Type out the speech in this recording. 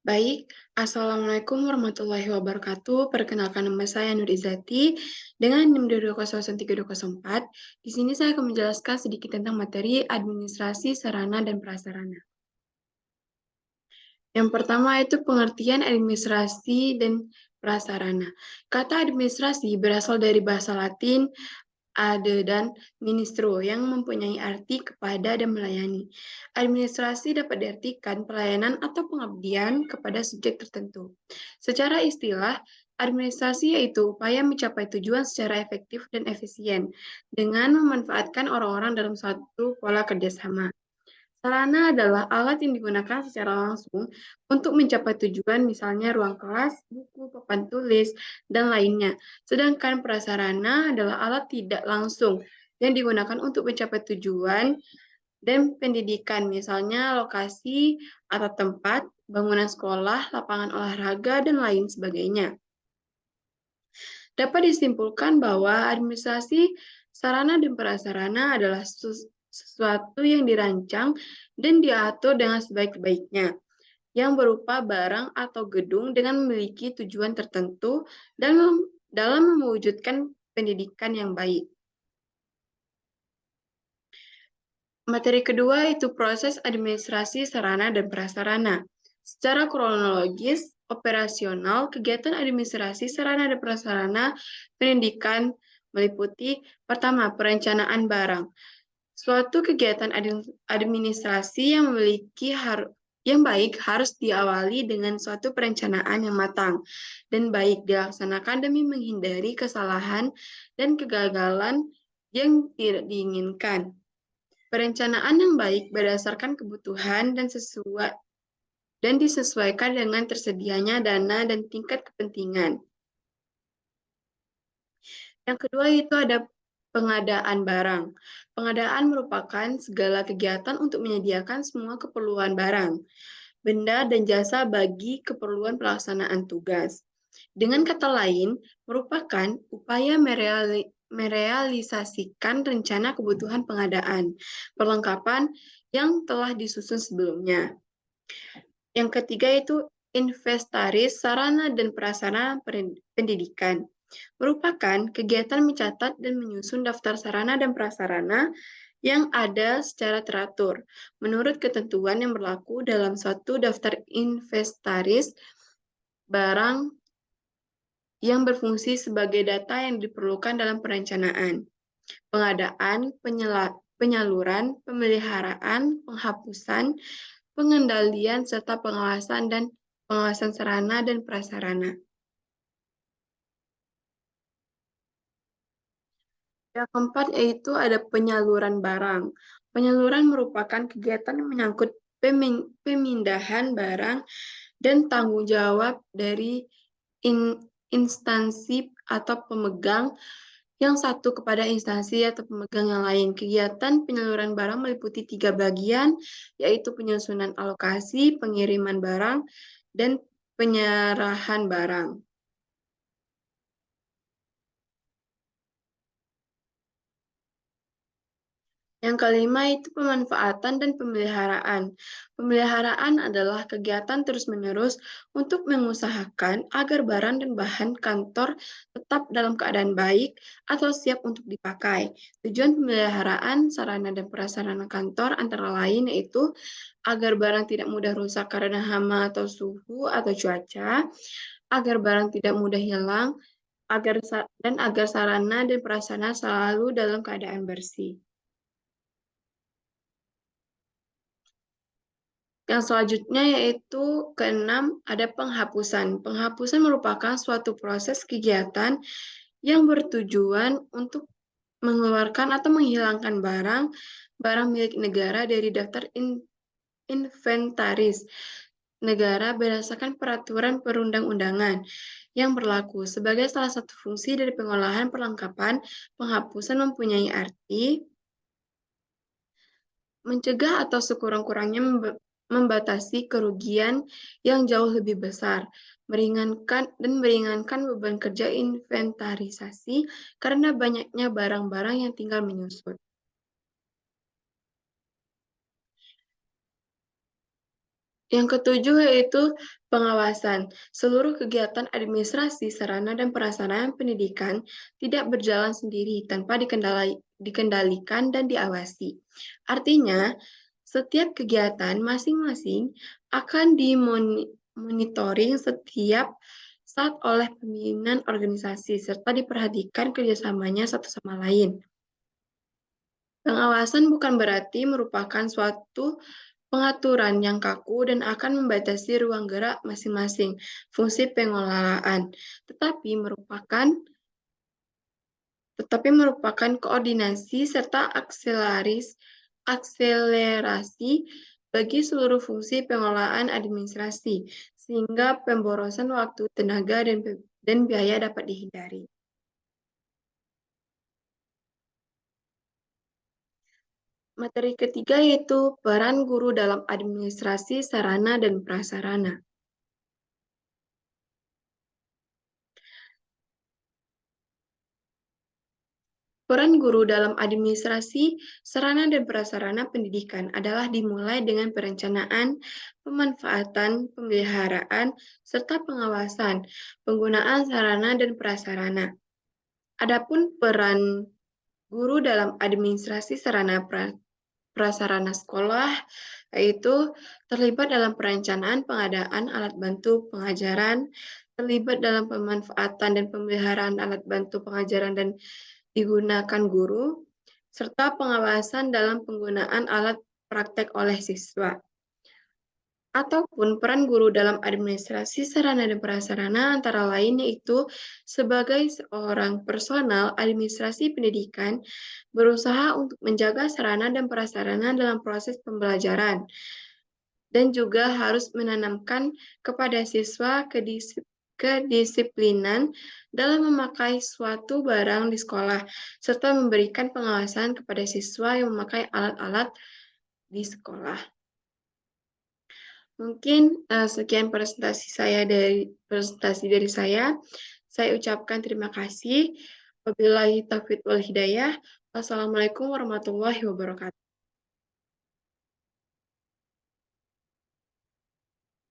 Baik, Assalamualaikum warahmatullahi wabarakatuh. Perkenalkan nama saya Nur Izati dengan NIM 2201324. Di sini saya akan menjelaskan sedikit tentang materi administrasi sarana dan prasarana. Yang pertama itu pengertian administrasi dan prasarana. Kata administrasi berasal dari bahasa Latin Ade dan ministro yang mempunyai arti kepada dan melayani. Administrasi dapat diartikan pelayanan atau pengabdian kepada subjek tertentu. Secara istilah, administrasi yaitu upaya mencapai tujuan secara efektif dan efisien dengan memanfaatkan orang-orang dalam suatu pola kerjasama. Sarana adalah alat yang digunakan secara langsung untuk mencapai tujuan, misalnya ruang kelas, buku, papan tulis, dan lainnya. Sedangkan prasarana adalah alat tidak langsung yang digunakan untuk mencapai tujuan dan pendidikan, misalnya lokasi atau tempat, bangunan sekolah, lapangan olahraga, dan lain sebagainya. Dapat disimpulkan bahwa administrasi sarana dan prasarana adalah sesuatu yang dirancang dan diatur dengan sebaik-baiknya, yang berupa barang atau gedung dengan memiliki tujuan tertentu dalam mewujudkan pendidikan yang baik. Materi kedua itu proses administrasi sarana dan prasarana. Secara kronologis, operasional, kegiatan administrasi sarana dan prasarana pendidikan meliputi pertama, perencanaan barang. Suatu kegiatan administrasi yang baik harus diawali dengan suatu perencanaan yang matang dan baik dilaksanakan demi menghindari kesalahan dan kegagalan yang tidak diinginkan. Perencanaan yang baik berdasarkan kebutuhan dan disesuaikan dengan tersedianya dana dan tingkat kepentingan. Yang kedua itu ada pengadaan barang. Pengadaan merupakan segala kegiatan untuk menyediakan semua keperluan barang, benda, dan jasa bagi keperluan pelaksanaan tugas. Dengan kata lain, merupakan upaya merealisasikan rencana kebutuhan pengadaan, perlengkapan yang telah disusun sebelumnya. Yang ketiga itu inventaris sarana dan prasarana pendidikan. Merupakan kegiatan mencatat dan menyusun daftar sarana dan prasarana yang ada secara teratur menurut ketentuan yang berlaku dalam suatu daftar inventaris barang yang berfungsi sebagai data yang diperlukan dalam perencanaan, pengadaan, penyaluran, pemeliharaan, penghapusan, pengendalian, serta pengawasan sarana dan prasarana. Yang keempat yaitu ada penyaluran barang. Penyaluran merupakan kegiatan yang menyangkut pemindahan barang dan tanggung jawab dari instansi atau pemegang yang satu kepada instansi atau pemegang yang lain. Kegiatan penyaluran barang meliputi 3 bagian, yaitu penyusunan alokasi, pengiriman barang, dan penyerahan barang. Yang kelima itu pemanfaatan dan pemeliharaan. Pemeliharaan adalah kegiatan terus-menerus untuk mengusahakan agar barang dan bahan kantor tetap dalam keadaan baik atau siap untuk dipakai. Tujuan pemeliharaan sarana dan prasarana kantor antara lain yaitu agar barang tidak mudah rusak karena hama atau suhu atau cuaca, agar barang tidak mudah hilang, dan agar sarana dan prasarana selalu dalam keadaan bersih. Yang selanjutnya yaitu keenam, ada penghapusan. Penghapusan merupakan suatu proses kegiatan yang bertujuan untuk mengeluarkan atau menghilangkan barang milik negara dari daftar inventaris negara berdasarkan peraturan perundang-undangan yang berlaku. Sebagai salah satu fungsi dari pengolahan perlengkapan, penghapusan mempunyai arti mencegah atau sekurang-kurangnya membatasi kerugian yang jauh lebih besar, meringankan beban kerja inventarisasi karena banyaknya barang-barang yang tinggal menyusut. Yang ketujuh yaitu pengawasan. Seluruh kegiatan administrasi, sarana, dan prasarana pendidikan tidak berjalan sendiri tanpa dikendalikan dan diawasi. Artinya, setiap kegiatan masing-masing akan dimonitoring setiap saat oleh pimpinan organisasi serta diperhatikan kerjasamanya satu sama lain. Pengawasan bukan berarti merupakan suatu pengaturan yang kaku dan akan membatasi ruang gerak masing-masing fungsi pengelolaan, tetapi merupakan koordinasi serta akselerasi bagi seluruh fungsi pengelolaan administrasi, sehingga pemborosan waktu, tenaga, dan biaya dapat dihindari. Materi ketiga yaitu peran guru dalam administrasi sarana dan prasarana. Peran guru dalam administrasi sarana dan prasarana pendidikan adalah dimulai dengan perencanaan, pemanfaatan, pemeliharaan, serta pengawasan penggunaan sarana dan prasarana. Adapun peran guru dalam administrasi sarana prasarana sekolah, yaitu terlibat dalam perencanaan pengadaan alat bantu pengajaran, terlibat dalam pemanfaatan dan pemeliharaan alat bantu pengajaran dan digunakan guru, serta pengawasan dalam penggunaan alat praktek oleh siswa. Ataupun peran guru dalam administrasi sarana dan prasarana antara lain yaitu sebagai seorang personal administrasi pendidikan berusaha untuk menjaga sarana dan prasarana dalam proses pembelajaran dan juga harus menanamkan kepada siswa kedisiplinan dalam memakai suatu barang di sekolah serta memberikan pengawasan kepada siswa yang memakai alat-alat di sekolah. Mungkin sekian presentasi dari saya. Saya ucapkan terima kasih. Wabillahi taufiq wal hidayah. Wassalamualaikum warahmatullahi wabarakatuh.